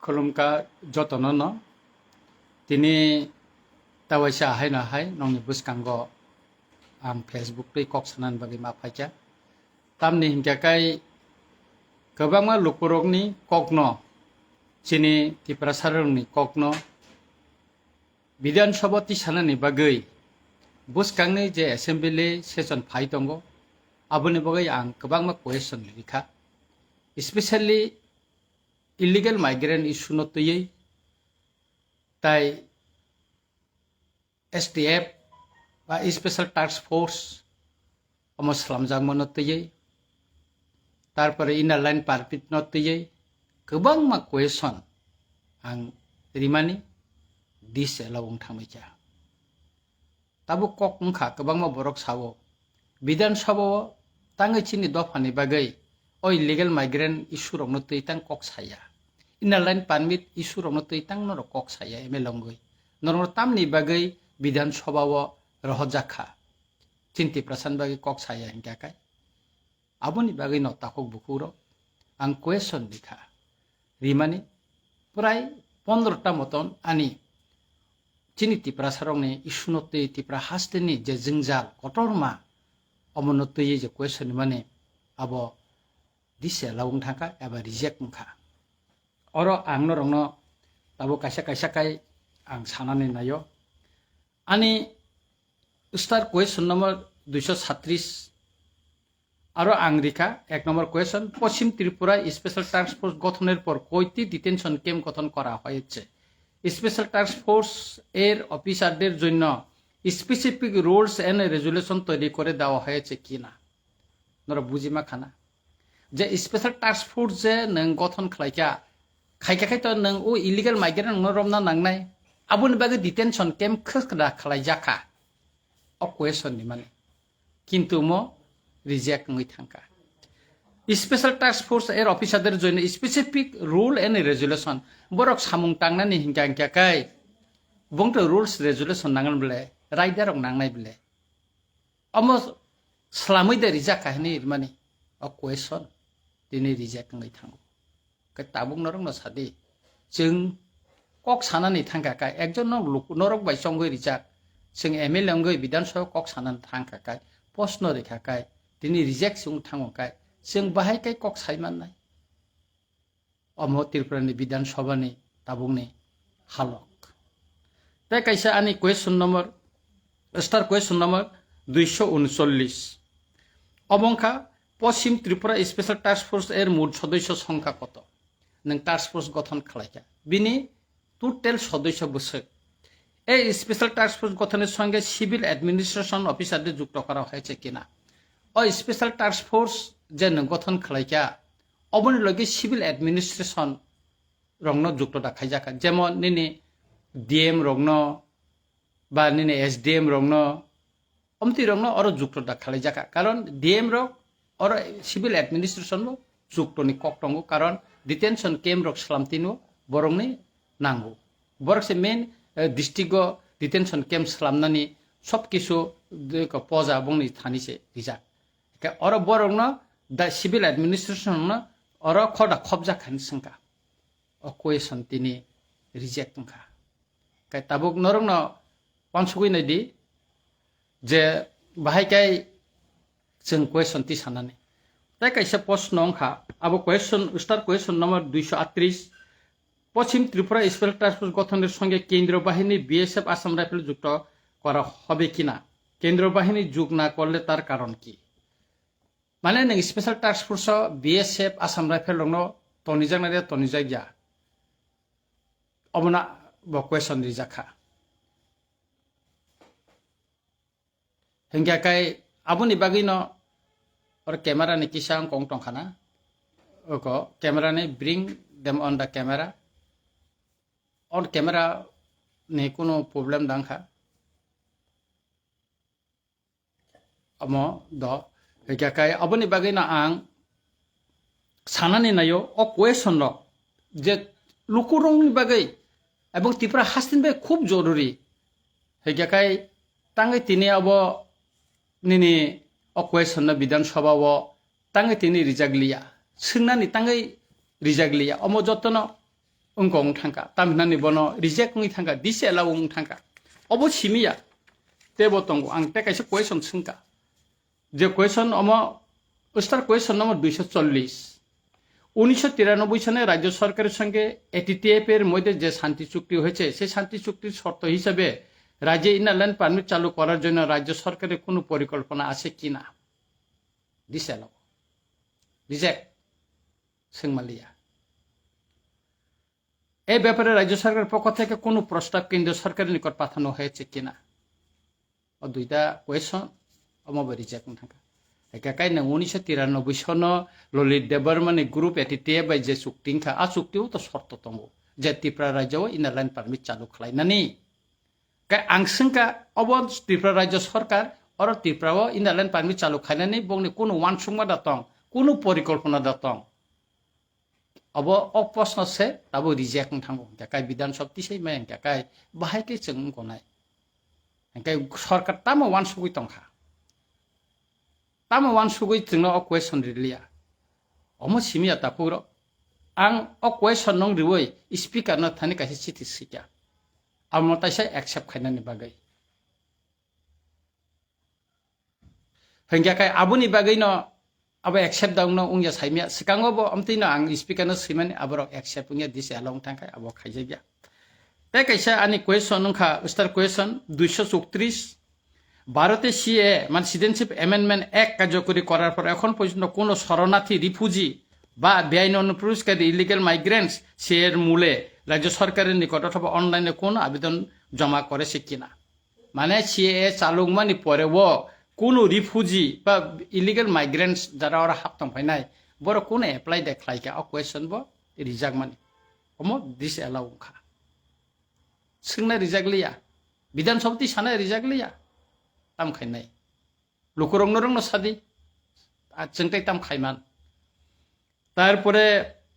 खुलुमका जतन न तिनी तावैसा हाय ना हाय नंनि बुसकांगो आं फेसबुक पे कक सानान बागै मा फाइजा तामनि हिंगाकाय गोबांमा लुकुरकनि ककनो चिनि तिप्रा सारंनि ककनो विधानसभा ति सानानि बागै बुसकांनि जे एसेम्बली सेसन फाइ दंगो आबोनि बागै आं गोबांमा क्वेश्चन लिखा स्पेशली इलिगेल माइग्रेंट इशू न तयै ताई STF बा स्पेशल टास्क फोर्स खालामजागौमोन तयै तारपरे इनार लाइन पारमिट न तयै गोबांमा क्वेश्चन आं रिमानि दिस एलावं थांबायजा ताबो कक मुखा गोबांमा बरक सावो विधानसभा ताङै चिनि दफानि बागै ओ इलिगेल माइग्रेंट इशू रंनो तै तां कक साया इनार लाइन पारमिट इशू रंनो तै तां नर कक साया एमेलंगै नरंग तामनि बागै विधानसभा रहजाखा चिंति प्रसान बागै कक साया हिंगाकाय आबोनि बागै न ताकक बुकुरो आं क्वेश्चन लिखा रिमानि प्राय 15टा मतन आनि चिनि तिप्रा सारंनि इशू न तै तिप्रा हास्तेनि जे जिंजाल कटरमा अमन तयै जे क्वेश्चन माने आबो दिसे लावं थाका एबा रिजेक्ट मुखा अरो आंनो रंनो ताबो कायसा कायसा काय आं सानानै नायो आनि स्टार क्वेश्चन नम्बर 236 आरो आं रिखा एक नम्बर क्वेश्चन पश्चिम त्रिपुरा स्पेशल टास्क फोर्स गठনের পর কয়টি ডিটেনশন ক্যাম্প গঠন করা হয়েছে স্পেশাল টাস্ক ফোর্স এর অফিসারদের জন্য স্পেসিফিক রুলস এন্ড রেজুলেশন তৈরি করে দেওয়া হয়েছে কিনা নরা বুঝিমা খানা যে স্পেশাল টাস্ক ফোর্স যে নং গঠন খাইকা খাইকাखाय তো নং ও ইলিগেল মাইগ্রেন্ট নরমনা নাংনাय आबोनि बागै डिटेनशन कैम्प खसकदा खालायजाखा अ क्वेश्चन नि माने किन्तु म रिजेक्ट नङै थांका स्पेशल टास्क फोर्स एर अफिसारদের জন্য specific rule and resolution Barak सामुं टांगनानि हिंगांखाय बंगतो rules resolution नांगन बले राइडार नांनाय बले अम स्लामै दे रिजाखा हनि माने अ क्वेश्चन दिनै रिजेक्ट नङै थांगो कै ताबुं नरंनो सादि जों कक सानानै थांखाखाय एकजन नरक बायसंगै रिजाक जों एमएलए अंगै विधानसभा कक सानानै थांखाखाय प्रश्न रेखाखाय दिनै रिजेक्ट जों थांखाय जों बाहायखाय कक सायमाननाय अम त्रिपुरानि विधानसभानि ताबुंनि हालक ता कायसा आनि question number star question number 239 अबंखा पश्चिम त्रिपुरा स्पेशल टास्क फोर्स एर मोट सदस्य संख्या कत नों टास्क फोर्स गठन खालायखा बिनि টোটাল সদস্য বসে এই স্পেশাল টাস্ক ফোর্স গঠনের সঙ্গে সিভিল অ্যাডমিনিস্ট্রেশন অফিসারদের যুক্ত করা হয়েছে কিনা ও স্পেশাল টাস্ক ফোর্স যে গঠন খালাইকা অবনি লগে সিভিল অ্যাডমিনিস্ট্রেশন রংন যুক্ত রাখাইজাকা যেমন নিনি ডিএম রংন বা নিনি এসডিএম রংন অমতি রংন আরো যুক্ত রাখাইজাকা কারণ ডিএম রক আর সিভিল অ্যাডমিনিস্ট্রেশন যুক্তনি কক্টঙ্গ কারণ ডিটেনশন ক্যাম্প রক সালামতিনো বরংনি नांगौ बरकसे मेन डिस्ट्रिक्ट डिटेंशन कैम्प खालामनानै सब किसु पजा बंनि थानिसे रिजा और बरंग दा सिविल एडमिनिस्ट्रेशन और खदा खबजा खान संका अ क्वेश्चन तिनि रिजेक्ट खा कै ताबुक नरंग पांसुगै नायदि जे बाहायकाय जों क्वेश्चन ति साननानै ता कैसे प्रश्न खा अब क्वेश्चन स्टार क्वेश्चन नम्बर 238 पश्चिम त्रिपुरा स्पेशल टास्क फोर्स गठনের সঙ্গে কেন্দ্রীয় বাহিনী বিএসএফ আসাম রাইফেল যুক্ত করা হবে কিনা কেন্দ্রীয় বাহিনী যুক্ত না করলে তার কারণ কি মানে নং special task force BSF Assam rifle রং তনিজাগনারে তনিজাগিয়া অবনা ব क्वेश्चन रिजाखा हिंगाकाय आबोनि बागै न और कैमरा नि किसां कं टंखाना ओको कैमरा ने bring them on the camera और कैमरा ने कोनो प्रॉब्लम दांखा अमो द हेकाकाय अबनि बागै ना आं सानानै नायो अ क्वेश्चन न जे लुकुरंनि बागै एबं त्रिपुरा हास्तिन बे खूब जरुरी हेकाकाय तांगै तिनि अब निनि अ क्वेश्चन न विधानसभा व तांगै तिनि रिजागलिया सोंनानै तांगै रिजागलिया अमो जतन ungkong thangka tamhinani bono reject ngi thangka disallow ung thangka obo simia tebo tongo ang te kaisa question singka যে কোয়েশন স্টার কোয়েশন নম্বর 240 1993 সনে রাজ্য সরকারের সঙ্গে এটিটিএফ এর মধ্যে যে শান্তি চুক্তি হয়েছে সেই শান্তি চুক্তির শর্ত হিসেবে রাজ্যে ইনার লাইন পারমিট চালু করার জন্য রাজ্য সরকারের কোনো পরিকল্পনা আছে কিনা ডিসঅ্যালাউ রিজেক্ট সিংমালিয়া এই ব্যাপারে রাজ্য সরকারের পক্ষ থেকে কোনো প্রস্তাব কেন্দ্রীয় সরকারের নিকট পাঠানো হয়েছে কিনা ও দুইটা কোয়েশন অমব রিজেক্ট থাকা একাকাই না 1993 সন ললিত দেববর্মনি গ্রুপ এটিটিএফ বাই যে চুক্তিংখা আ চুক্তিও তো শর্ত দङ যে ত্রিপুরা রাজ্যও ইনার লাইন পারমিট চালু খালাইনানি आंसिंका अब त्रिपुरा राज्य सरकार और त्रिपुरा इनार लाइन पारमिट चालू खाने बंगनी कोनो वानसुंगा दातं कोनो परिकल्पना दातं अब प्रश्न से तब रिजेक्ट थांगो गाय विधान सभा से मैं गाय बाहायके जों गनाय गाय सरकार ताम वानसुगै दंखा ताम वानसुगै जोंनो क्वेश्चन रिलिया अम सिमिया तापुरो आं क्वेश्चन नं रिवै स्पीकर न थाने कासे चिठी सिका आमताइसा एक्सेप्ट खाइनानि बागै हंगाखाय आबुनि बागै न अब एक्सेप्ट दाउनो उंया साइमिया सिकाङबो अमतिनो आं स्पीकर न सिमानि आबरो एक्सेप्ट उंया दिस एलाउं थांखाय आबो खाइजागिया ते कैसा आनि क्वेश्चन नखा स्टार क्वेश्चन 234 ভারতে সিএ মানে সিটিজেনশিপ অ্যামেন্ডমেন্ট অ্যাক্ট কার্যকরী করার পর এখন পর্যন্ত কোনো শরণার্থী রিফিউজি বা বেআইন অনুপ্রবেশকারী ইলিগাল মাইগ্রেন্টস সিএর মূলে রাজ্য সরকারের নিকট অথবা অনলাইনে কোনো আবেদন জমা করেছে কিনা মানে সিএ চালুমানি পরেও কোনো রিফিউজি বা ইলিগাল মাইগ্রেন্টস যারা ওরা হাবতাম ফাইনাই বড় কোনো এপ্লাই দেখলাইকা অ কোয়েশ্চন ব রিজাক মানি অম দিস এলাউ খা সিংনা রিজাক লিয়া বিধানসভাতি সানা রিজাক লিয়া ताम खाइनाय लुकुरंग सादी जोंथाय ताम खाइमान तारपरे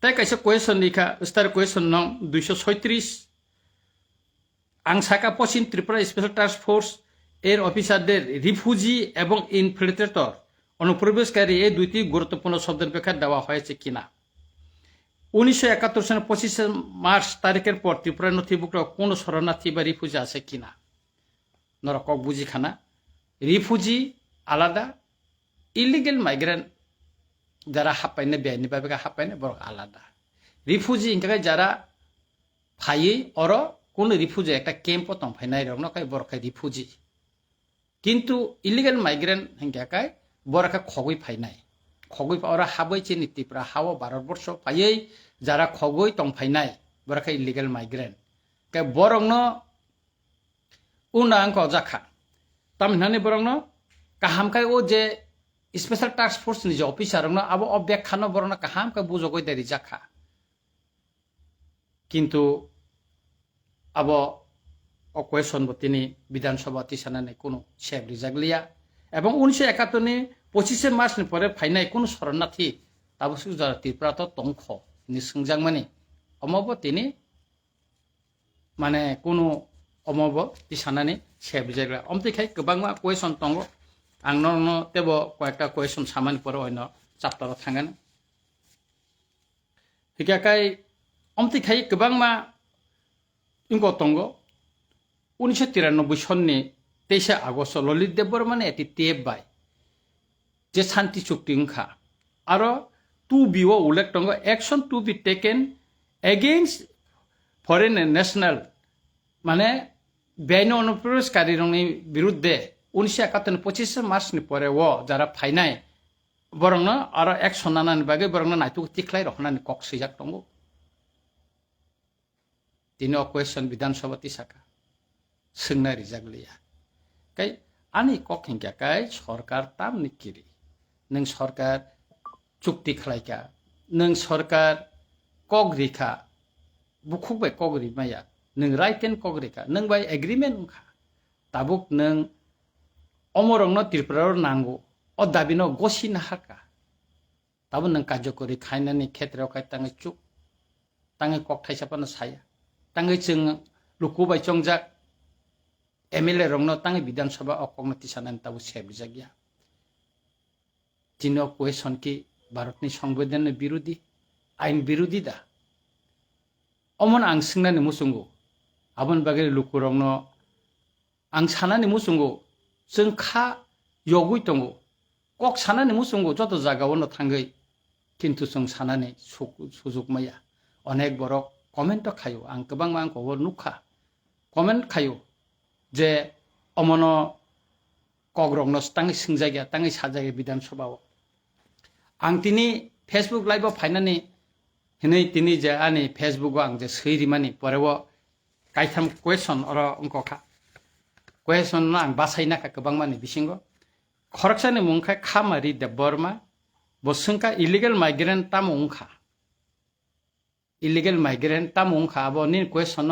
ताय कैसे क्वेश्चन लिखा स्टार क्वेश्चन नं 236 आं साका पश्चिम त्रिपुरा स्पेशल टास्क फोर्स এর অফিসারদের রিফিউজি এবং ইনফিল্ট্রেটর অনুপ্রবেশকারী এই দুইটি গুরুত্বপূর্ণ শব্দের ব্যাখ্যা দেওয়া হয়েছে কিনা 1971 সালের 25 মার্চ তারিখের পর ত্রিপুরা নথিভুক্ত কোনো শরণার্থী বা রিফিউজি আছে কিনা নরকক বুঝিখানা রিফিউজি আলাদা ইলিগেল মাইগ্রেন্ট যারা হাপাইনে বেআইনি ভাবে হাপাইনে বড় আলাদা রিফিউজি ইনকা যারা ফাইয়ে অর কোন রিফিউজি একটা ক্যাম্প তং ফাইনাই রং নকাই বড়খাই রিফিউজি কিন্তু ইলিগেল মাইগ্রেন্ট হিংকাকাই বড়খা খগই ফাইনাই খগই ওরা হাবই চিনি ত্রিপুরা হাওয়া ভারতবর্ষ ফাইয়ে যারা খগই তং ফাইনাই বড়খাই ইলিগেল মাইগ্রেন্ট কে বরং উনাং জাখা तामहिनानि बरंनो काहामखाय ओ जे स्पेशल टास्क फोर्स नि जे ऑफिसर रंनो अब अब्याख्यानो बरंनो काहामखाय बुजगय दारि जाखा किन्तु अब अ क्वेश्चन बतिनि विधानसभा तिसानानै कोनो सेब रिजागलिया एवं 1971 नि 25 मार्च नि परे फाइनाय कोनो शरणार्थी ताबसु जारा त्रिपुरा तो तंख नि संजांगमानि अमबो तिनि माने कोनो अमब तिसानानै सेब रिजागला अमतिखाय गोबांमा क्वेश्चन दङ आं न तेबो कयेकटा क्वेश्चन सामानि परे अন্য चैप्टाराव थांगोन हिकाखाय अमतिखाय गोबांमा इंगो दङ 1993 सननि 23 आगस्ट ललित देबबर्मन एटिटिएफ बाय जे शांति चुक्ति ओंखा आरो 2B उल्लेख दङ action to be taken against foreign national माने बेआईन अनुप्रवेशकारीनि बिरुद्धे 1971 25 मार्च नि परे वो जारा फाइनाय बरंनो आरो एक्शन नानानि बागै बरंनो नायतु तिख्लाय रखनानि कक सैजाक दङ तिनो क्वेश्चन विधानसभा तिसाका सोंना रिजागलिया काई आनि कक हिंकाकाय सरकार ताम निकिरि नों सरकार चुक्ति खालायका नों सरकार कगरिखा बुखुबाय कगरि माया नों राइट एंड कगरिखा नों बाय एग्रीमेंट उखा ताबुक नों अमरंनो त्रिपुरा नांगौ अ दाबिनो गसिना हाका ताबु नों कार्यकरी खायनानि क्षेत्राव खाय ताङै चुक ताङै कक थाइसापानो साया ताङै जों लुकुबाय चंजाक एमएलए रंनो ताङै विधानसभा अकगनो तिसानानि ताबु सेबजागिया जिनो क्वेश्चन की भारतनि संविधान विरोधी आईन विरोधी दा अमन आं सोंनानै मुसुंगौ आबन बागै लुकुरंनो आं सानानै मुसुंगौ जों खा यगुइ दंगौ कक सानानै मुसुंगौ जत जागावनो थांगै किन्तु जों सानानै सुजुग माया अनेक बरक कमेन्ट खायो आं गोबां आंखौ नुखा कमेन्ट खायो जे अमनो कग्रंनो ताङै सोंजायगा ताङै साजायगा बिधान सभाव आं तिनि फेसबुक लाइभआव फायनानै हिनै तिनि जे आंनि फेसबुकआव आं जे सैरिमानि परेव कायथाम क्वेश्चन अर अंकखा क्वेश्चन आं बासायनाखा गोबां मानि बिसिंगो खरकसानि मुंखाय खामारि देबबर्मा बसंका इलिगेल माइग्रेंट ताम उंखा इलिगेल माइग्रेंट ताम उंखा अब नि क्वेश्चन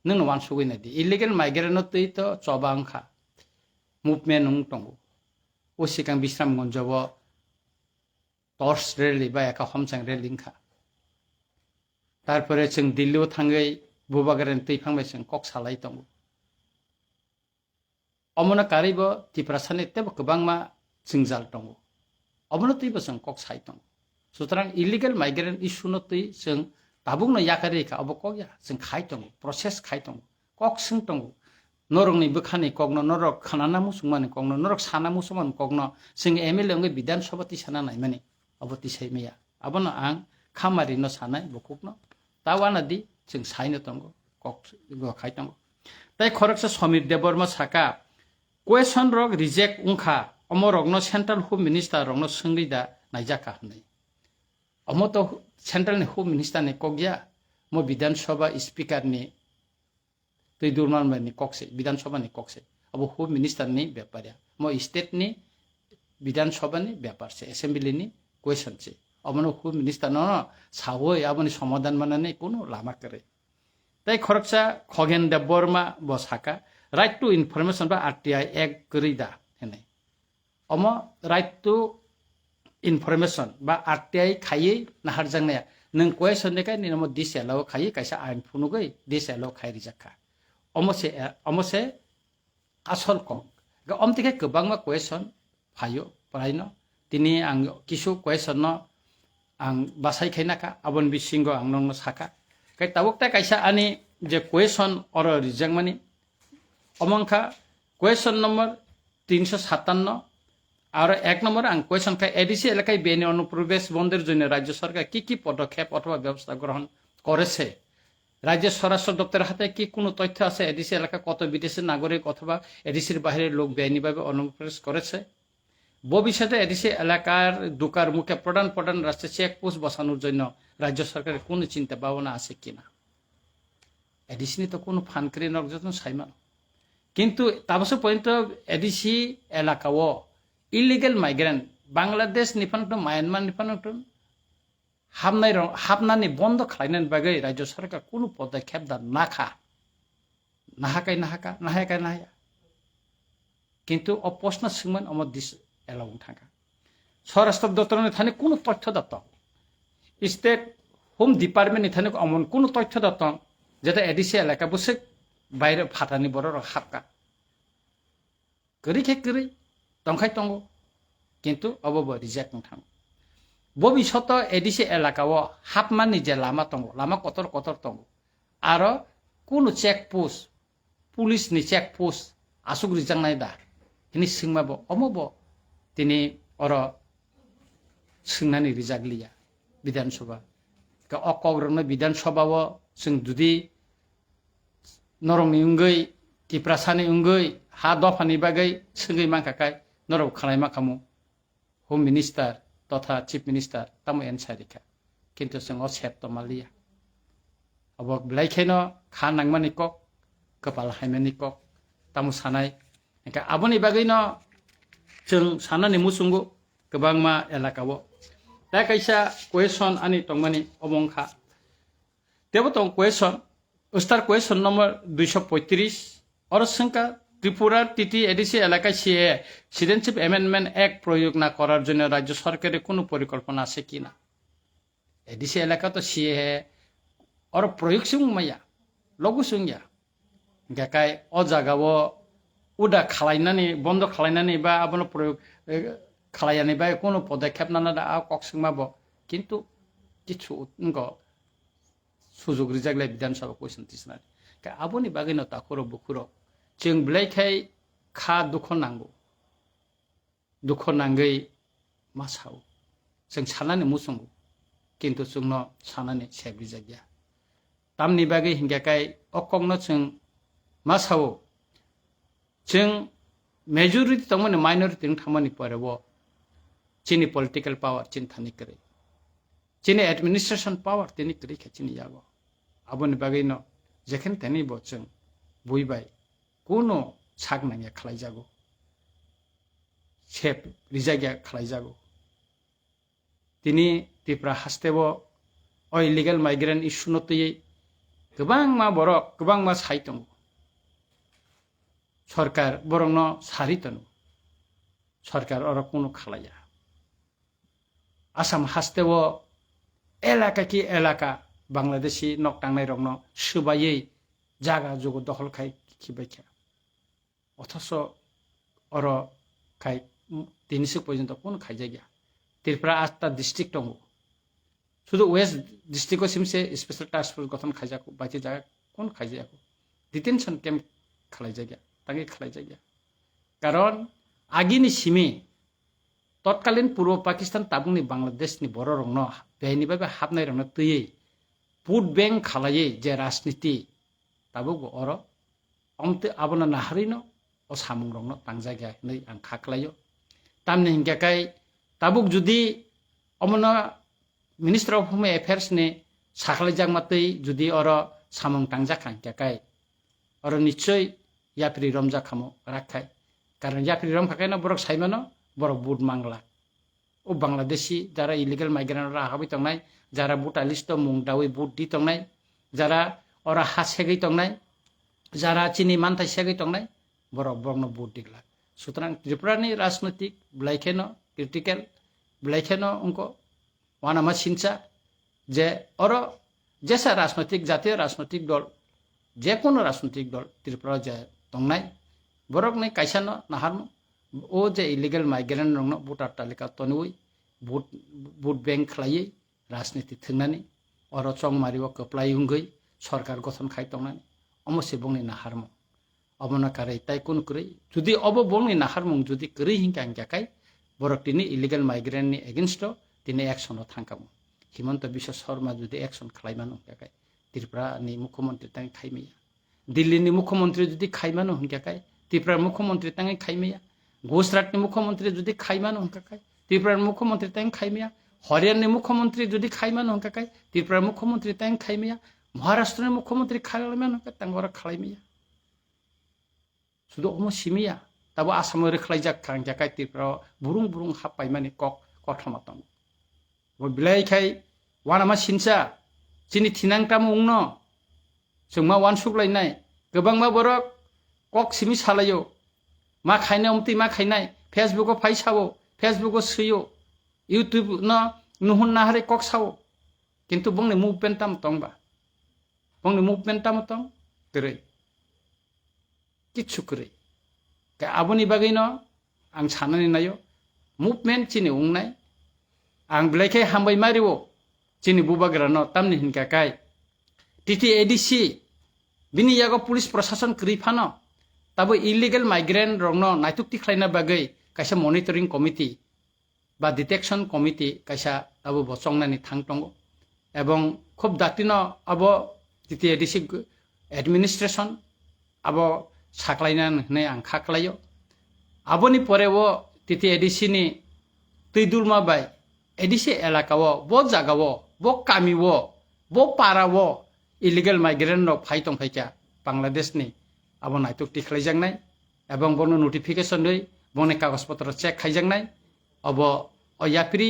नों वान सुगैनादि इलिगेल माइग्रेंट तै तो चबा उंखा मुभमेन्ट उं दंगो उसिकां बिश्रामगन्जव टर्च रेली बा एका हमसां रेलिंखा तारपरे जों दिल्लीयाव थाङै बुबागारेन तैफांबाय जों कक सालाय दंगो अमनो कारिबो तिप्रासानि तेबो गोबां मा जों जाल दंगो अमनो तैबो जों कक साइ दंगो सुतरां इलिगेल माइग्रेंट इशुनो तै जों दाबुंनो याकारिखा अब कया जों खाइ दंगो प्रसेस खाइ दंगो कक सों दंगो नरंनि बोखानि कगनो नरक खानाना मुसुमानि कगनो नरक साना मुसुमान कगनो जों एमएलए अंगे विधान सभा तिसाना नायमानि अब तिसाय मैया अबनो आं खामारिनो सानाय बुकुकनो तावानादि जों साइनो दंगो कक खाइ दंगो ताई खरकसा समीर देबबर्मा साका क्वेश्चन रक रिजेक्ट उंखा अमरकनो सेंट्रल होम मिनिस्टर रकनो सोंगैदा नायजाका होनै अमो तो सेंट्रल होम मिनिस्टर ने कगया मो विधान सभा स्पीकर ने तै दुरमाननि कक्से विधान सभा नि कक्से अब होम मिनिस्टर नि व्यापारिया मो स्टेट नि विधान सभा नि व्यापार से असेंबली नि क्वेश्चन से अमनो होम मिनिस्टर न सावै अबनि समाधान मानने कोनो लामा करे ताई खरकसा खगेन देबबर्मा बसाका राइट टू इनफरमेशन बा आरटीआई एक्ट करिदा हेनै अमो राइट टू इनफरमेशन बा आरटीआई खायै नाहार जांनाया नों क्वेश्चन ने काय निनमो दिसेलाव खायै कायसा आइन फुनुगै दिसेलाव खायरि जाखा अमसे आसल कम अमतिके गोबांमा क्वेश्चन फायो प्रायनो तिनी आं किसु क्वेश्चन आं बासायखायनाखा आबन बिसिंगो आं नंनो साका काय तावकता कायसा आनि जे क्वेश्चन और रिजांमानि अमंखा क्वेश्चन नंबर 357 और 1 नंबर आं क्वेश्चन का एडिसी एलाकाय बेनि अनुप्रवेश बंधेर जन्य राज्य सरकार की पदक्षेप अथवा व्यवस्था ग्रहण करेছে राज्य स्वराष्ट्र दप्तर हाते की कोनो तथ्य আছে এডিসি এলাকা কত বিদেশি নাগরিক অথবা এডিসির বাইরে লোক বেআইনিভাবে অনুপ্রবেশ করেছে ভবিষ্যতে এডিসি এলাকার ঢোকার মুখে প্রধান প্রধান রাস্তায় চেকপোস্ট বসানোর জন্য রাজ্য সরকারের কোনো চিন্তা ভাবনা আছে কিনা এডিসি তো কোনো ফানকারি নকজন সাইমান কিন্তু তাবসে পর্যন্ত এডিসি এলাকাও ইলিগেল মাইগ্রেন্ট বাংলাদেশ নিফান্ত মায়ানমার নিফান্ত हाबनानै बन्द खालायनायनि बागै राज्य सरकार कोनो पदक्षेप दा नाहाया किन्तु अ प्रश्न सोंमोन अम दिस एलाव थांगा स्वराष्ट्र दप्तरनि थाने कोनो तथ्य दत्त स्टेट होम डिपार्टमेन्टनि थाने अमन कोनो तथ्य दत्त जेता एडिसि एलाका बसे बाहिर फाटानि बर हाबका करै तंखाय तंगो किन्तु अब रिजेक्ट थांगो भविष्यत एडिसि एलाकाव हाबमानि जे लामा दंगो लामा कतर कतर दंगो आरो कोनो चेकपोस्ट पुलिसनि चेकपोस्ट आसुग रिजांनाय दा हिनि सिंमाबो अमबो तिनि अर सिंनानि रिजागलिया विधानसभा का अकग्रनो विधानसभाव जों जुदि नरंनि उंगै तिप्रासानि उंगै हा दफानि बागै सोंगै मांखाखाय नरव खालाय माखामु होम मिनिस्टार तथा चीफ मिनिस्टर तमो एनसारिखा किन्तु जों सेट तमालिया अब ब्लाइखेनो खा नांमानि कक कपाल हायमानि कक तमो सानाय एका आबनि बागैनो जों सानानि मुसुंगु गोबांमा एलाकाव दा कायसा क्वेश्चन आनि तंमानि अबंखा तेबो तं क्वेश्चन स्टार क्वेश्चन नंबर 235 और संका त्रिपुरा टीटी एडिसि एलाका सीए सिटीजनशिप एमेंडमेंट एक्ट प्रयोग ना करार जन्य राज्य सरकारेर कोनो परिकल्पना आछे किना एडिसि एलाका तो सीए और प्रयोग सुंगमाया लगु सुंगिया गाकाय अ जागाव उदा खालायनानै बन्द खालायनानै बा आबनो प्रयोग खालायनानै बा कोनो पदक्षेप नाना दा कक सुंमाबो किन्तु किछु उंग sujuk rijaklai Bidhan Sabha question tisnari ka aboni bagino takuro bukuro जों बिलाइखाय खा दुख नांगौ दुख नांगै मा सावो जों साननानै मुसुंगौ किन्तु जोंनो साननानै सेब्रिजा गैया तामनि बागै हिंगाखाय अकंनो जों मा सावो जों मेजरिटी तंमोन माइनरिटी थांमानि परेबो चिनि पॉलिटिकल पावर चिन थानि करे चिनि एडमिनिस्ट्रेशन पावर तिनि करे खेचिनि यागो आबोनि बागैनो जेखेन तेनि बो जों बुइबाय কোনো ছাগ নাঙিয়া খালাই যাগো সেপ রিজাগিয়া খালাই যাগো তিনি ত্রিপুরা হাসতেব ও ইলিগেল মাইগ্রেন্ট ইস্যু নতयै गोबां मा बरक गोबां मा साइ दङ सरकार बरंनो सारितनु सरकार अर कोनो खालाया आसाम हासतेब एलाका कि एलाका बांलादेशी नक टांनाय रंनो सुबायै जागा जुगो दखल खाय खिबायखा অথচ অর খাই 300 পর্যন্ত কোন খাই জায়গা ত্রিপুরা 8টা ডিস্ট্রিক্ট দङ শুধু ওয়েস্ট ডিস্ট্রিক্টও সিমসে স্পেশাল টাস্ক ফোর্স গঠন খাইজাকো বাকি জায়গা কোন খাইজাকো ডিটেনশন ক্যাম্প খালাই জায়গা তাকে খালাই জায়গা কারণ আগিনি সিমে তৎকালীন পূর্ব পাকিস্তান তাবুংনি বাংলাদেশনি বড় রংনো বেহাইনি ভাবে হাবনাই রংনো তৈयै ভোট ব্যাংক খালাयै যে রাজনীতি তাবুগো অর অমতে আবনা নাহারিনো ও সামুং রংনো তাংজাগা नै आं खाख्लायो तामनि हिंगाखाय ताबुक जुदि अमनो मिनिस्टार अफ होम एफेयार्स ने साखलायजाक मातै जुदि अर सामुं तांजाखां हिंगाखाय अर निश्चय याफ्रि रमजा खामो राखाय कारण याफ्रि रम खाखायना बरक साइमानो बरक बुट मांगला ओ बांग्लादेशी जारा इलिगेल माइग्रेंट राहाबै तंनाय जारा बुटा लिस्ट मुं दावै बुट दि तंनाय जारा अर हा सेगै तंनाय जारा चिनि मानथाय सेगै तंनाय बरक बरनो बुट दिगला सुतरां त्रिपुरानि राजनैतिक ब्लाइखेनो क्रिटिकल ब्लाइखेनो उनको वानामा सिंचा जे अर जेसा राजनैतिक जातीय राजनैतिक दल जे कोनो राजनैतिक दल त्रिपुरा जे तंनाय बरक नै काइसानो नाहारनो ओ जे इलिगेल माइग्रेंट रंनो बुटार तालिका तनुई बुट बैंक खलायै राजनीति थंनानै अर चंमारिव कप्लाय हुंगै सरकार गठन खाय तंनानै अमसे बंनि नाहारमो अबना कारै ताइ कुन कुरै जुदि अब बंनि नाहारमो जुदि कुरै हिंका हिंकाखाय बरक तिनि इलिगेल माइग्रेंट नि एगेंस्ट तिनि एक्शन थांकामो हिमंत बिश्व शर्मा जुदि एक्शन खालायमानो हिंकाखाय त्रिपुरा नि मुख्यमंत्री तांग खायमैया दिल्ली नि मुख्यमंत्री जुदि खायमानो हिंकाखाय त्रिपुरा मुख्यमंत्री तांग खायमैया गुजरात नि मुख्यमंत्री जुदि खायमानो हिंकाखाय त्रिपुरा मुख्यमंत्री तांग खायमैया हरियाणा नि मुख्यमंत्री जुदि खायमानो हिंकाखाय त्रिपुरा मुख्यमंत्री तांग खायमैया महाराष्ट्र नि मुख्यमंत्री खालायमानो हिंका तांग बर खालायमैया सुदु अमो सिमिया ताबो आसाम रखलायजाक खांजाखाय त्रिपुरा बुरुं बुरुं हाबबाय माने कक कथमा दङ वो बिलाइखाय वानामा सिनसा चिनि थिनांटाम उंनो जोंमा वान सुग्लायनाय गोबांमा बरक कक सिमि सालायो मा खायनाय उमति मा खायनाय फेसबुक फाइ सावो फेसबुक सयो यूट्यूब न नुहुन नाहारे कक सावो किन्तु बंनि मुभमेन्ट ताम तंबा बंनि मुभमेन्ट ताम तंग गरै किच्छु कुरै आबोनि बागैनो आं साननानै नायो मुभमेन्ट चिनि उंनाय आं बिलाइखाय हामबाय मारिवो चिनि बुबाग्रानो तामनि हिंकाखाय टीटी एडीसी बिनि यागो पुलिस प्रशासन क्रिफानो ताबो इलिगेल माइग्रेंट रंनो नायतुक्ति खालायना बागै कायसा मनिटरिंग कमिटी बा डिटेक्शन कमिटी कायसा ताबो बचंनानै थां दङ एवं खूब दातिनो आबो टीटी एडीसी एडमिनिस्ट्रेशन आबो साख्लायनानै आं खाख्लायो आबोनि परेवो टीटी एडीसी नि तैदुलमा बाय एडीसी एलाकावो बो जागावो बो कामिवो बो पारावो इलिगेल माइग्रेंट नो फाइ तंफायका बांग्लादेश नि आबो नायतुक्ति खालायजांनाय एवं बनो नोटिफिकेशन दै बने कागज पत्र चेक खायजांनाय अब अयाफ्रि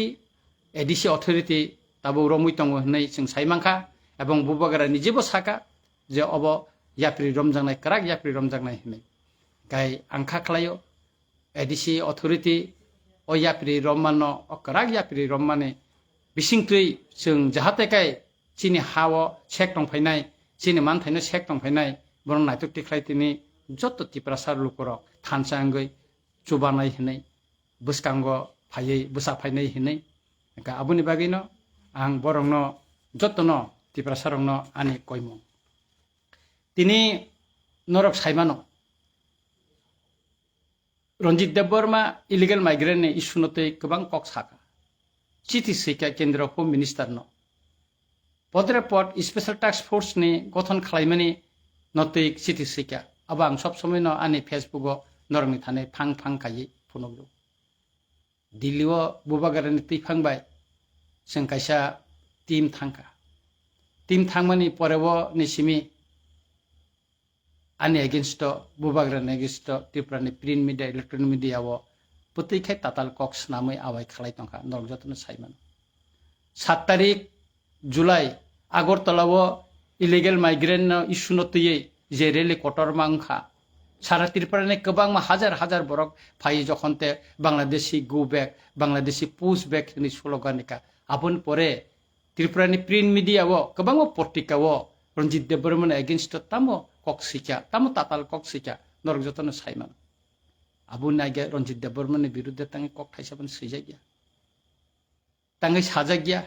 एडीसी अथॉरिटी ताबो रमुइ दङ होननाय जों सायमांखा एवं बुबाग्रा निजेबो साका जे अब याफ्रि रमजांनाय कराक याफ्रि रमजांनाय होननाय गाय आं खाख्लायो एडीसी अथॉरिटी अयाफ्रि रमानो कराक याफ्रि रमाने बिसिंथै जों जाहातेखाय चिनि हावो चेक दंफायनाय चिनि मानथायनो चेक दंफायनाय बरं नायतुक्ति खालायतिनि जत्त त्रिपुरा लुकर थानसांगै चुबानाय होननाय बुसकांग फायै बुसाफायनाय होननाय आबोनि बागैनो आं बरंनो जत्तनो ত্রিপ্রাসারংনো আনি কইমং তিনি নরক সাইমানো रंजित देबबर्मा इलिगेल माइग्रेंट ने इशुनते गोबां कक साका चिठी सैका केंद्र होम मिनिस्टार नो पदरे पद स्पेशल टास्क फोर्स ने गठन खालामनानै नते चिठी सैका अब आं सब समय न आनि फेसबुक नरंनि थाने फां फां कायै फनगो दिल्लीआव बुबागारनि तैफांबाय जों कायसा टीम थांमानि परेव निसिमि आनि एगेंस्ट बुबाग्रान एगेंस्ट त्रिपुरानि प्रिंट मीडिया इलेक्ट्रॉनिक मीडिया वो पुतिखाय ताताल कक्स नामै आवाय खालाय तंखा नरजतन साइमन 7 तारिख जुलाई आगरतलाव इलिगेल माइग्रेंट इशू नतयै जे रेली कटर मांखा सारा त्रिपुरानि गोबां हाजार बरक फाइ जखनते Bangladeshi go back Bangladeshi push back नि स्लोगानिका आबन परे त्रिपुरानि प्रिंट मीडिया वो गोबां पत्रिका वो रंजित देबबर्मन एगेंस्ट तामो कक्सिका तामो ताताल कक्सिका नरक जतन साइमान आबु नागे रंजित देबबर्मन विरुद्ध तांगे कक थाइसाबन सैजा गया तांगे साजा गया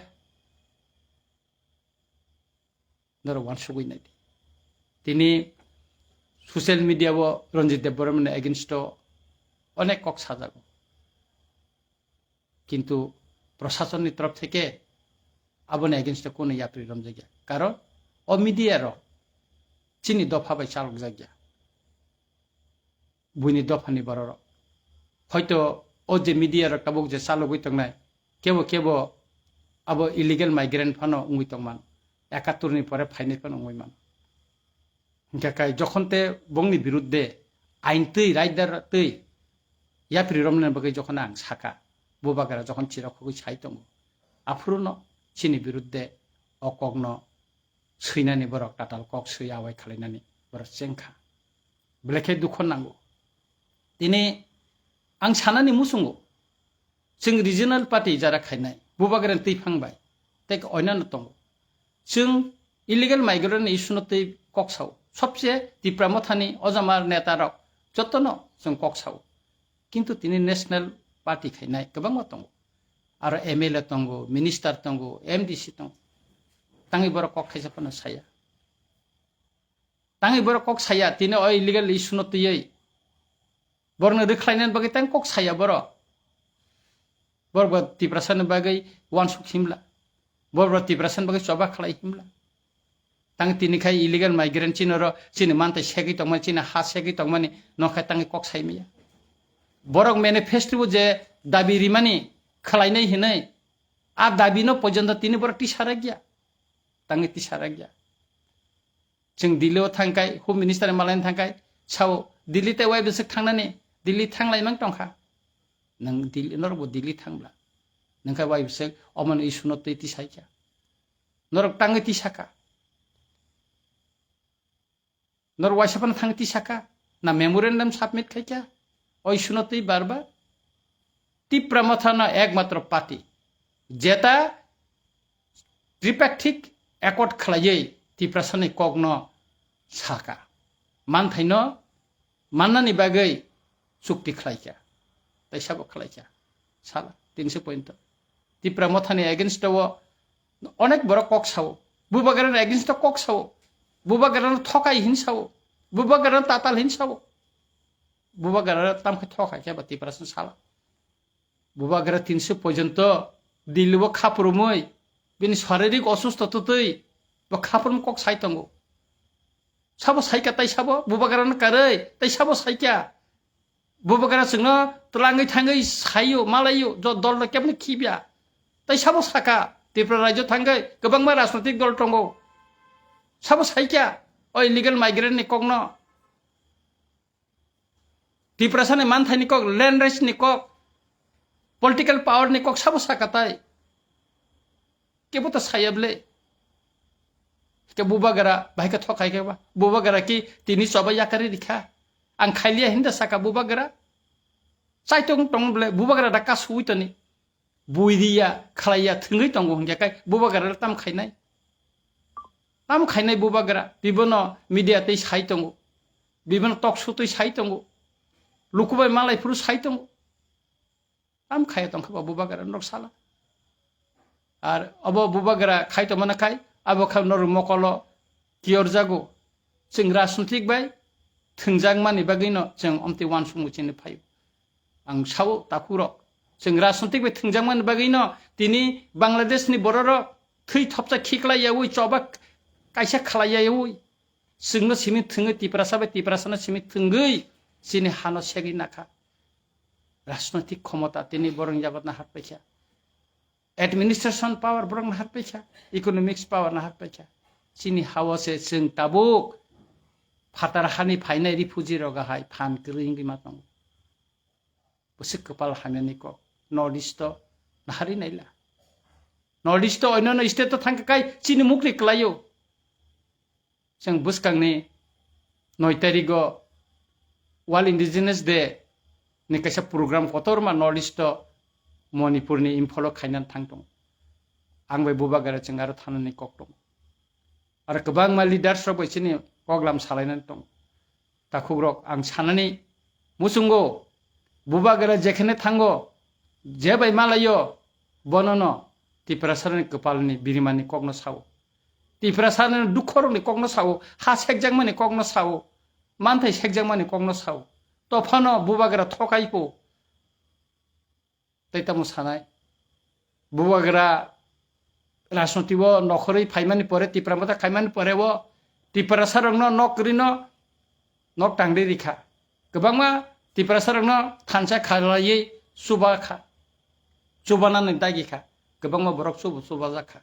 नर वानसुगै नाय तिनी सोशल मीडिया वो रंजित देबबर्मन एगेंस्ट अनेक कक साजागो किन्तु प्रशासन नि तरफ थेके आबन एगेंस्ट कोनो यात्री रमजा गया कारण ओ मीडिया रो चिनी दफा बाय चालक जागिया बुनी दफानि बरर हयतो ओ जे मीडिया रो काबुक जे चालक तंगनाय केबो अब इलिगेल माइग्रेंट फानो उंगै तंगमान 71 नि परे फाइनाल फानो उंगैमान हिंकाय जखनते बंगनि बिरुद्धे आइन तै राइडार तै यात्री रमने बगै जखन आं साका बुबागारा जखन चिराखौ साइ दङ आफुरनो चिनी बिरुद्धे अकग्न सैनानि बरक ताताल कक सै आवाय खालायनानै बरक जेंखा ब्लेखे दुखन नांगौ दिनै आं सानानि मुसुंगौ जों रिजनल पार्टी जारा खायनाय बुबागारान तैफांबाय तेक अयनानो दङ जों इलिगेल माइग्रेंट इशुनो तै कक्साव सबसे त्रिपुरा मथानि अजामार नेता रक जतनो जों कक्साव किन्तु तिनि नेशनल पार्टी खायनाय गोबां दङ आरो एमएलए दङ मिनिस्टार दङ एमडीसी दङ तांगे बर कक थाइसाफोरनो साया तांगे बर कक साया तिने अ इलिगेल इशू नतयै बरनो रिख्लायनानै बागै तां कक साया बर त्रिपुरासानि बागै वानसुक हिमला बर त्रिपुरासानि बागै चबा खालाय हिमला तांगे तिनिखाय इलिगेल माइग्रेंट चिनो मानथाय सेगै तंमान चिनो हा सेगै तंमानि नखाय तांगे कक सायमिया बरक मैनिफेस्टो जे दाबि रिमानि खालायनाय हिनै आ दाबिनो पर्यन्त तिनि बर टिसारा गया तांगे तिसारा गया जों दिल्लीआव थांकाय होम मिनिस्टार मालायनि थांकाय साव दिल्ली ते वाइ बिसक थांनानै दिल्ली थांलायमां तंखा नों दिल्ली नरबो दिल्ली थांब्ला नोंखा वाइ बिसक अमन इशुनो तै तिसायका नरक तांगे तिसाका नर वाइसाफन थांगे तिसाका ना मेमोरेंडम सबमिट खायका अ इशुनो तै बारबा त्रिपुरा मथाना एकमात्र पार्टी जेता त्रिपाक्षिक एकर्ड खालायै त्रिपुरासानि कग्न साका मानथायनो माननानि बागै चुक्ति खालायका तैसाबो खालायका साला 300 पॉइंट त्रिपुरा मथानि एगेंस्ट अनेक बर कक सावो बुबागारान एगेंस्ट कक सावो बुबागारान थकाय हिंसावो बुबागारान ताताल हिंसावो बुबागारा तामखै थकायका बा त्रिपुरासन साला बुबागारा 300 पॉइंट दिल्लीआव खापुरुमै बिनि शारीरिक असुस्थतै बा खापुरम कक साइतंगो साबो साइका तै साबो बुबागारान कारै तै साबो साइका बुबागारा जोंनो तलाङै थाङै सायो मालायो ज दल केबने खिबिया तै साबो साका त्रिपुरा राज्य थाङै गोबां मा राजनैतिक दल दंगो साबो साइका अ इलिगेल माइग्रेंट नि कगनो त्रिपुरासानि मानथायनि कक लैंड राइट्स नि कक पॉलिटिकल पावर नि कक साबो साका तै केबो त सायाबले के बुबागारा भाइका थकाय के बुबागारा की तिनी सबै याकारि रिखा आं खाइलिया हिंदा साका बुबागारा साइतों तंबले बुबागारा दा कासुइतनि बुइदिया खालाया थंगै तंगो हंगाय बुबागारा ताम खाइनाय बुबागारा बिबनो मीडिया तै साइतंगो बिबनो टकशो तै साइतंगो लुकुबाय मालायफोर साइतंगो ताम खाया तंखा बुबागारा नक साला আর অব বুবাগারা খাইতো মানে খাই abo kham nor mokolo kior jago जों राजनैतिक बाय थोंजां मानि बागैनो जों अमति वान समुचिनो फायो आं सावो ताकुरो जों राजनैतिक बाय थोंजां मानि बागैनो दिनै बांलादेशनि बर'र थै थपसा खिख्लायावै चबा कायसा खालायावै जोंनो सिनि थोङो तिप्रासा बाय तिप्रासानो सिनि थोंगै सिनि हानो सेगै नाखा राजनैतिक क्षमता दिनै बरं जाबादना हारपायसा एडमिनिस्ट्रेशन पावर बरं हारपायसा इकोनॉमिक्स पावर ना हारपायसा सिनि हावसे जों ताबुक फातार हानि फाइनाय रिफुजी रगाहाय फान गृहिंगि मातंग बसे कपाल हामेनि को नॉर्थ ईस्ट नाहारि नाइला नॉर्थ ईस्ट अन्य स्टेट थांग काय चिनि मुक्रि क्लायो जों बुसकांनि 9 तारिखो वर्ल्ड इंडिजिनस डे नि कैसा प्रोग्राम कतरमा नॉर्थ ईस्ट मणिपुरनि इम्फल खायनान थांदों आं बे बुबागारा जों आरो थानानै कक दं आरो गोबां मा लिडार्स रब इसनि प्रग्राम सालायनानै दं ताखुग्रक आं सानानै मुसुंगो बुबागारा जेखने थांगो जेबाय मालायो बननो तिप्रासारनि कपालनि बिरिमानि कगनो सावो तिप्रासारनि दुखरनि कगनो सावो हा सेकजां माने कगनो सावो मानथाय सेकजां माने कगनो सावो तफानो बुबागारा थकाइको तैतामु सानाय बुबागारा राजनैतिक नखरै फाइमानि परे तिप्रामता खाइमानि परेबो तिप्रासारनो नकरिनो नक टांदे रिखा गोबांमा तिप्रासारनो थानसा खालायै सुबाखा सुबानानै दागिखा गोबांमा बरक सुबा जाखा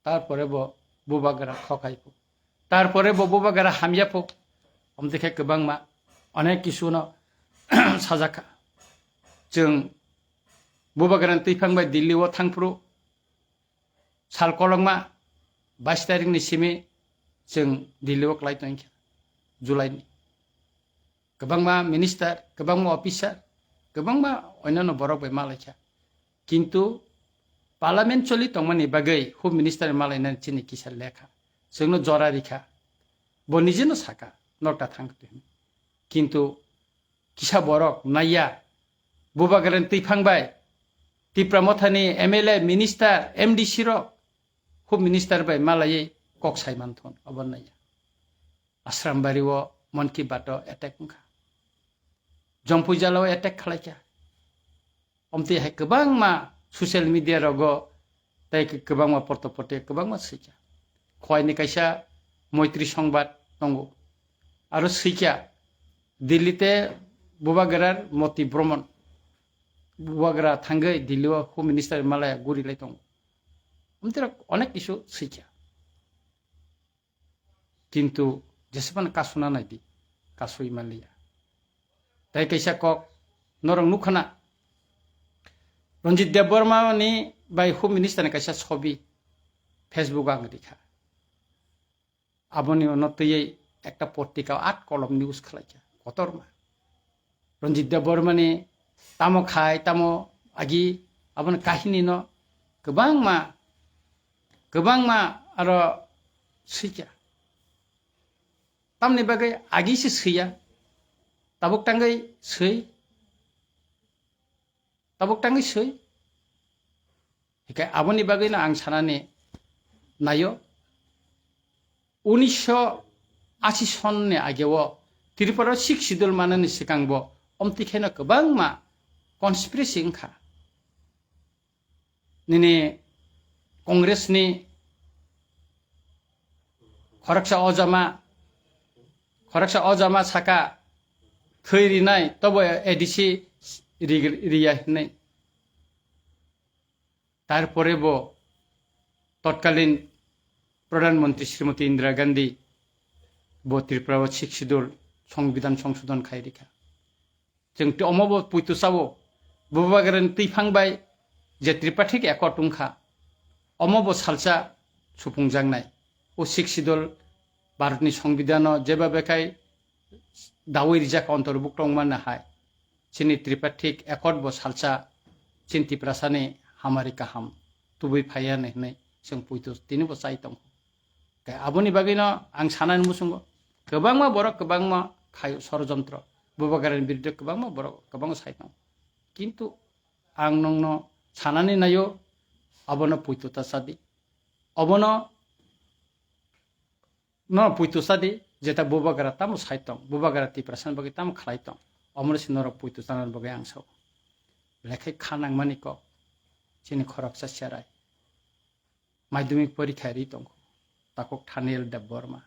तारपरेबो बुबागारा थकाइको तारपरेबो बुबागारा हामियाफो हमदेखे गोबांमा अनेक किसुनो साजाखा जों बुबागारानि तैफांबाय दिल्लीआव थांफ्रु सालकलंमा 22 तारिखनि सिमे जों दिल्लीआव क्लाइटों जुलाइनि गोबांमा मिनिस्टार गोबांमा अफिसार गोबांमा अन्यान्य बरक बाय मालायखा किन्तु पार्लियामेन्ट चलि तंमानि बागै होम मिनिस्टार मालायना चिनि किसा लेखा जोंनो जरा रिखा बनिजेनो साका नटा थांखो किन्तु किसा बरक नाया बुबागारानि तैफांबाय तिप्रामथानि एमएलए मिनिस्टार एमडीसी रो होम मिनिस्टार बाय मालायै कक साइमानथन अबनाया आश्रामबारिव मन की बात एटेक उखा जंपुजालाव एटेक खालायखा अमते हाय गोबां मा ससियेल मिडिया रगो ताइ गोबां मा पटपटे गोबां मा सैखा खयनि कायसा मैत्री संबाद दंगो आरो सैखा दिल्लीते बुबागारार मति भ्रमण बुबागारा थांगै दिल्लीआव होम मिनिस्टार मालाया गुरिलाय दं अमतेरा अनेक किसु सैखा किन्तु जेसेबां कासुना नायदि कासुइ मालिया ताइ कैसा कक नरं नुखना रंजित देबबर्मानि बाय होम मिनिस्टारनि कैसा छबि फेसबुक आं दिखा आबनि उन्नतयै একটা পত্রিকা 8 কলম নিউজ খালাইছা কতরমা रंजित देबबर्मानि तामो खाय तामो आगि आबन काहिनी न गोबां मा आरो सैखा तामनि बागै आगिसो सैया ताबुक टांगै सै हिकाय आबनि बागैनो आं सानानै नायो 1980 सननि आगेव त्रिपुरा सिख सिदुल माननि सिगांबो अमतिखेनो गोबां मा कन्सपिरेसि ओंखा निने कंग्रेसनि खरकसा अजामा साका थैरिनाय तब एडिसि रिया हिनाय तारपरेबो तत्कालीन प्रधानमंत्री श्रीमती इंदिरा गांधी बो त्रिपुरा सिख सिदुल संविधान संशोधन खायरिखा जों अमबो पुइतुसावो बुबागारानि तैफांबाय जे त्रिपाठिक एकट उंखा अमबो सालसा सुफुंजांनाय ओ सिख सिदुल भारतनि संविधान जेबा बेखाय दावै रिजाक अंतर्भुक्त मानो हाय चिनि त्रिपाठिक एकट बो सालसा चिन त्रिपुरासानि हामारि काहाम तुबै फायानो होननाय जों पुइतुस दिनबो चाइ दं आबनि बागैनो आं सानानै मुसुंगो गोबांमा बरक गोबांमा खाय षड़यंत्र बुबागारानि बिरुद्धे गोबांमा बरक गोबां साइ दं किन्तु आं नंनो सानानै नायो आबनो पुइतुता सादि অবনো no puitu sadi jeta bubagara tam saitong bubagara ti prasan bagi tam khlaitong omor sinoro puitu sanar bagi angso lekhai khanang maniko chini khoraksa serai madhyamik porikha ri tong takok thanel dev borma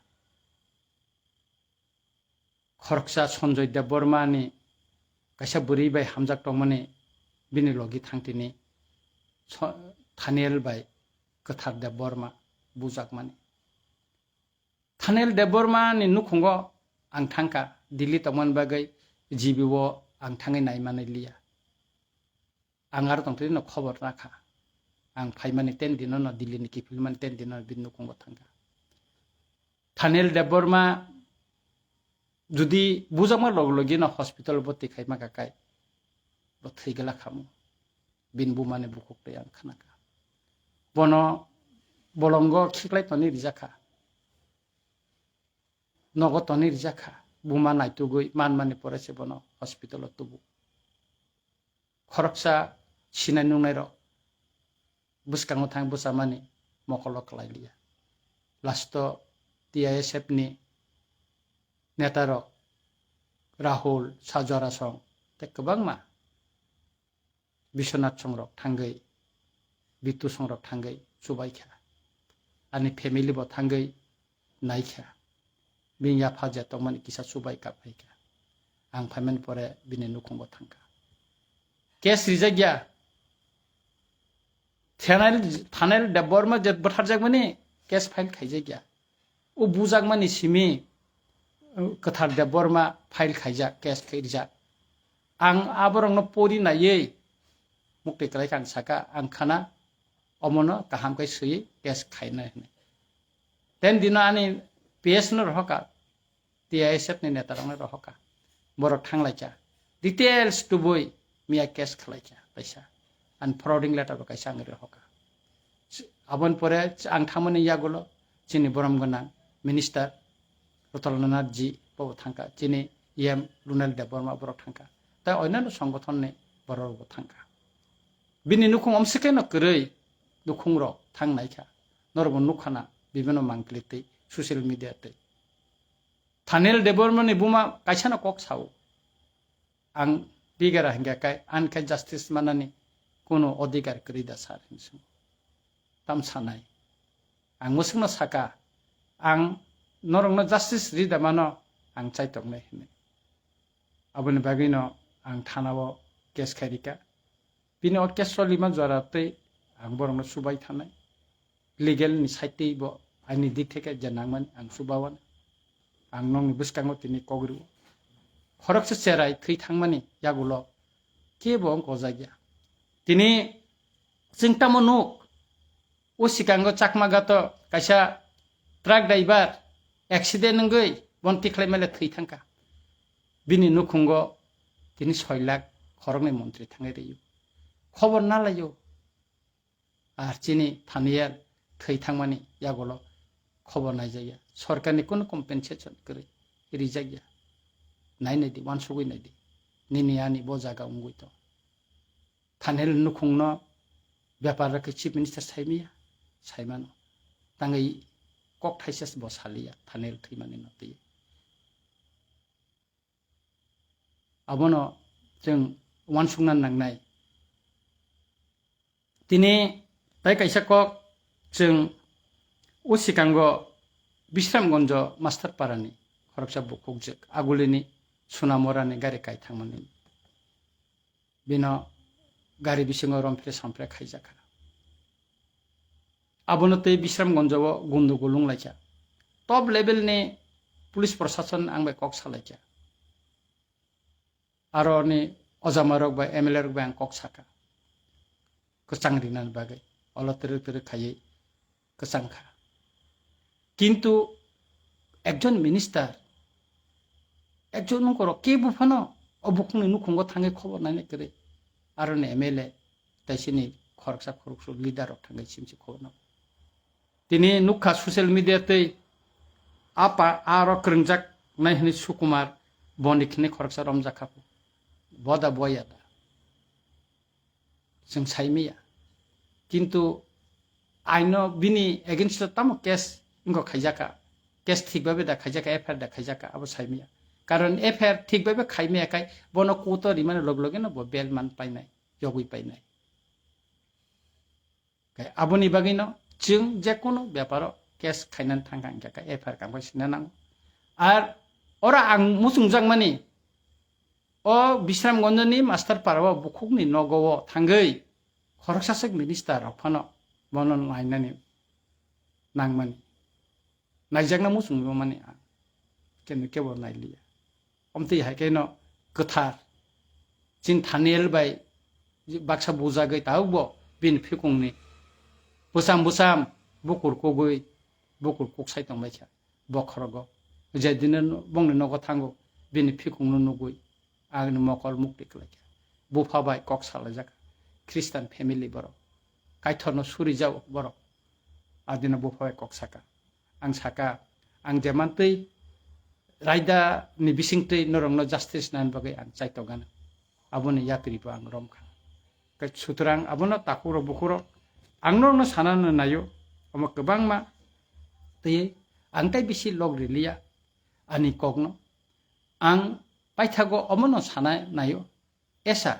khoraksa sonjoy dev borma ni kaisa buri bai hamjak tongmani bini logi thangtini thanel bai kathar dev borma bujak mani Thanel Deborma ni nukhungo ang thangka Delhi tamon bagai jibiwo ang thangai naimani liya angar tongtri no khobor rakha ang phaimani 10 dino no Delhi ni kifilman 10 dino bin nukhungo thangka Thanel Deborma judi bujama loglogi no hospital boti khaima kakai bo thigala khamu bin bumane bukukte ang khanaka bono bolongo khiklai toni rijaka নগতনি রিজাখা বুমা নাইতুগুই মানমানি পড়েছে বন hospital তুবু খরকসা Sinai Nunai র বুসকাঙ্গ থাং বুসামানি মকল কলাইলিয়া last TISF নি নেতার Rahul Sajra song তে গোबांमा বিশ্বনাথ সংরক থাঙ্গै বিতু সংরক থাঙ্গै সুবাইखा आनि family बो थांगै नायखा बिया फाजा तमन किसा सुबाय काफायका आं फायमन परे बिनि नुखंबो थांका केस रिजागिया थानेल देबरमा जे बथार जागमानि केस फाइल खायजागिया उ बुजागमानि सिमि कथार देबरमा फाइल खायजा केस खैजा आं आबरंनो परि नायै मुक्ति कलायखान साका आं खाना अमनो काहामकै सुयै केस खायना हने तेन दिन आनि PS no rohka TISF ni netarang no rohka borok thanglaika details to boy mia case khlaika paisa and frauding letter ba kaisa ang rohka abon pore ang thamani yagulo chini boram gona minister Rotolnath ji bo thangka chini Runal Deborma borok thangka ta oinano সংগঠন ne borok bo thangka bini nukhung omsike no krei nukhung ro thangnaika norbo nukhana bibino mangklite social media te Thanel Debormani buma kaisana kok sau ang bigara hingga kai anka justice manani kono odhikar krida sar hinsu tam sanai ang musungno saka ang norongno justice rida mano ang chaitok nai hine aboni bagino ang thanao case kharika bini orchestra lima jara te ang borongno subai thanai legal ni saite bo ani dik theke janangman ang subawan ang nong buskango tini kogru khorokse cherai thui thangmani yagulo ke bong kozagya tini singtamo nuk o sikango chakmagato kaisa truck driver accident ngai bonti khlaimale thui thangka bini nukhungo tini 6 lakh khorokni mantri thangai reyu khobor na layo ar chini thaniyar thui thangmani yagulo খবর নাই যাইয়া সরকারনি কোন compensation করে রিজাইয়া নাই নাই দি ওয়ানসুগই নাই দি নিনি আনি বজাগা উঙ্গুই তো থানেল নুখুংনো ব্যাপার রাখে চিফ মিনিস্টার সাইমিয়া সাইমানো তাঙ্গই কক থাইসাস বসালিয়া থানেল থৈমানি নতি আবনো जों ওয়ানসুগনা নাংনাই তিনি তাই কাইসা কক जों Usikango Bisramgonjo Master Parani Khoroksa Bukukjek Agulini Sunamorani Gari Kai Thangmani Bino Gari Bisingo Rompre Sampre Khaijaka Abonote Bisramgonjo Gundu Gulung Laika Top level ni Police Prosason Angbe Kok Salaika Aro ni Ozamarok by MLR Bank Kok Saka Kesangrinan Bagai Ola Tere Khaye Kesangka কিন্তু একজন minister একজন করো কে বুফানো অবুকনি নুখঙ্গ থাঙ্গে খবর নাইনে করে আরনে MLA তাইসিনি খরকসা খরকসু leader থাঙ্গে সিমসি খবর না তিনি নুখা সোশ্যাল মিডিয়াতে আপা আরো ক্রংজাক নাইহনি সুকুমার বনিখনি খরকসা রমজাখাপু বদা বয়াদা जों साइमिया किन्तु আইনো বিনি এগেইনস্ট তামো কেস ইনকো খাইজাকা কেস ঠিকভাবে দা খাইজাকা এফআইআর দা খাইজাকা আবো সাইমিয়া কারণ এফআইআর ঠিকভাবে খাইমিয়া কাই বনো কোতো রিমানে লগ লগে না বেল মান পাইনাই জগুই পাইনাই আবনি বাগিনো जों जेकुनु ব্যাপারও কেস খাইনান থাঙ্গাং জাকা এফআইআর কামगासिनो नांगौ আর ওরা আং মুসুংজাং মানি ও বিশ্রামগঞ্জনি মাস্টার পারাও বুকুকনি নগও থাঙ্गै খরকসাসক মিনিস্টার অফানো বনন নাইনানি नांमानि नायजागना मुसुंबो माने केन केबो नायलिया अमति हायकेनो गोथार जिन थानेल बाय बाक्सा बुजागै तावबो बिन फिकुंनि बुसाम बुसाम बुकुर कोगै बुकुर कोकसाय तंबायखा बखरगो जेदिनो बंनि नगो थांगो बिन फिकुंनो नुगै आगनि मकल मुक्ति कलायखा बुफाबाय कक सालाजाका ख्रिस्टान फेमिलि बर कायथरनो सुरि जाव बर आदिनो बुफाबाय कक साका आं साका आं जेमानतै रायदा नि बिसिंतै नरंनो जास्टिस नान बगै आं चाइतगान आबोनि यात्रिबो आं रमखा सुतरां आबोनो ताकुरो बुकुरो आंनो सानानो नायो अम गोबांमा तै आंताय बिसि लग रिलिया आनि कगनो आं पाइथागो अमनो साना नायो एसार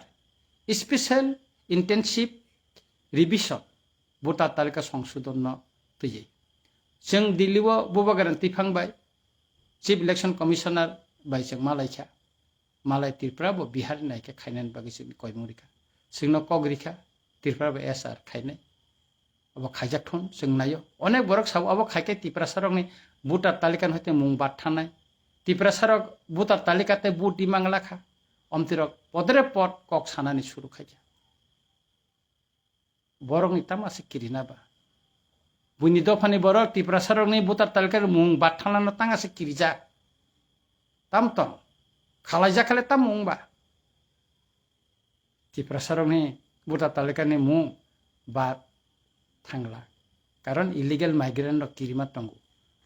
स्पेशल इन्टेन्सिभ रिभिजन भोटार तालिका संशोधन तैयै जों दिल्लीआव बबा गारान्ति फांबाय चिफ इलेक्शन कमिशनार बाय जों मालायखा मालाय त्रिपुराबो बिहार नायके खायनान बागै जों कयमुरिखा जोंनो कगरिखा त्रिपुराबो एसार खायनाय अब खायजाथन जों नायो अनेक बरक साव अब खायके त्रिपुरा सारकनि भोटार तालिकान हते मुं बाथानाय त्रिपुरा सारक भोटार तालिकाते भोट दिमांगलाखा अमतिरक पदरे पद कक सानानि सुरु खायजा बरकनि तामासे किरिनाबा बुनि दफानि बरक त्रिपुरा सारकनि भोटार तालिकार मुं बाथानानो तांगासे किरिजा तामतन खालायजा खाले ताम मुंबा त्रिपुरा सारकनि भोटार तालिकानि मुं बाद थांला कारण इलिगेल माइग्रेन्ट किरिमा दंगौ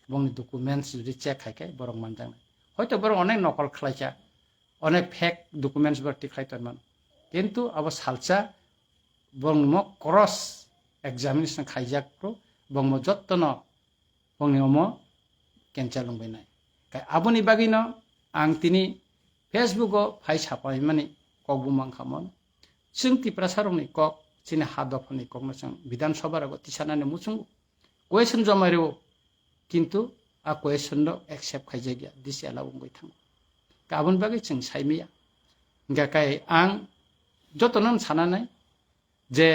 बंनि डकुमेन्ट्स जुदि चेक खायखाय बरक मानजांनाय हयतो बरक अनेक नकल खालायचा अनेक फेक डकुमेन्ट्स बरति खायतमान किन्तु अब सालचा बंगमो क्रस एग्जामिनेशन खायजाक्रो बंगमो जत्तन बंनि अमो केन्सेल लंबायनाय काय आबोनि बागिनो आं तिनि फेसबुकआव फाइ सापाय माने कगबुमां खामन जों त्रिपुरा सारकनि कक चिनि हादफनि कगमसं विधानसभा रगो तिसानाने मुसुंगु क्वेश्चन जमारो किन्तु आ क्वेश्चन नो एक्सेप्ट खायजागिया दिस एलाउ गय थां गाबोन बागै जों साइमिया गाकाय आं जतनन सानानै जे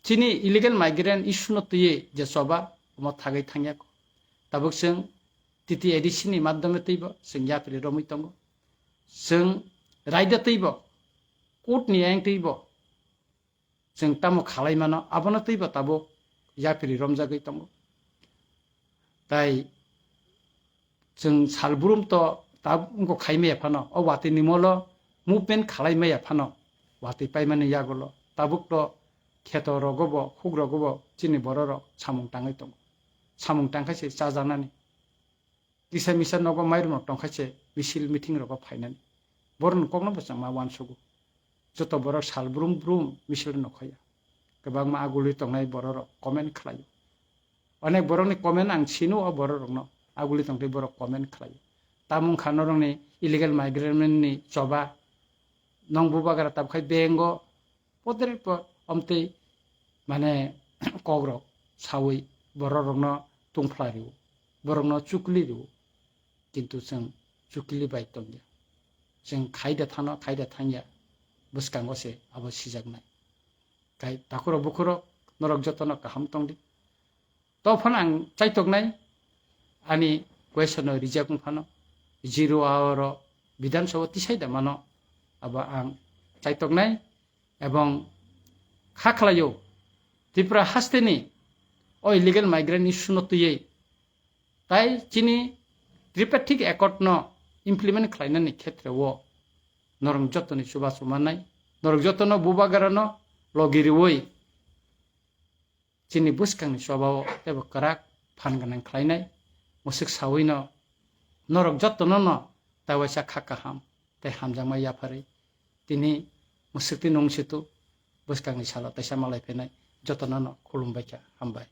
चिनि इलिगेल माइग्रेन्ट इशु न तये जे सभा म थागै थांया ताबुक जों तिति एडिसिनि माध्यमे तैबो जों यात्रि रमै दंगो जों रायदा तैबो कोर्टनि आयं तैबो जों तामो खालायमानो आबोनो तैबो ताबो यात्रि रमजागै दंगो ताई जों सालब्रुम तो ताबुंगो खायमे फानो अ वाति निमलो मुभमेन्ट खालायमे फानो वाति पाइमाने यागलो ताबुक तो खेत रगबो खुग रगबो चिनि बरर सामुं ताङै दं सामुं तांखायसे जाजानानै किसा मिसा नगो माइरम टंखायसे मिसिल मिटिं रगो फाइनानै बरन कगनो बसां मा वानसुगु जत बरक सालब्रुम ब्रुम मिसिल नखया गोबां मा आगुलि तंनाय बरर कमेन्ट खालायो अनेक बरकनि कमेन्ट आं सिनु अ बररनो आगुलि तंथै बरक कमेन्ट खालायो तामुं खानरंनि इलिगेल माइग्रेन्टनि जबा नंबुबागारा ताबखाय बेंगो पदरे प अमते माने कग्र सावै बररनो तुंफ्लारिउ बररनो चुकलिरिउ किन्तु जों चुकलि बाय तंया जों खायदा थांया बुसकांगसे आबो सिजागनाय गाय ताकुरो बुकुरो नरक जतन काहाम तंदि तफन आं चाइतकनाय आनि क्वेश्चन रिजेक्ट फानो 0 आवर विधानसभा तिसायदा मानो अब आं चाइतकनाय एवं खाखलायो त्रिपुरा हास्तेनि ओ इलिगेल माइग्रेन्ट इशु नतयै ताई चिनि त्रिपाठिक एकर्ड न इमप्लिमेन्ट खालायनायनि क्षेत्रआव नरं जतननि सुबा सुमानाय नरं जतन बुबागारनो लगिरिवै चिनि बुसकांनि सभाव तेबो कराक फानगोनां खालायनाय मुसुक सावैनो नरक जतन न तावैसा खाकाहाम ते हामजांमा याफारै तिनि मुसुकति नंसितु बुसकांनि साला तैसा मालाय फेनाय जतनानो खुलुमबाय हामबाय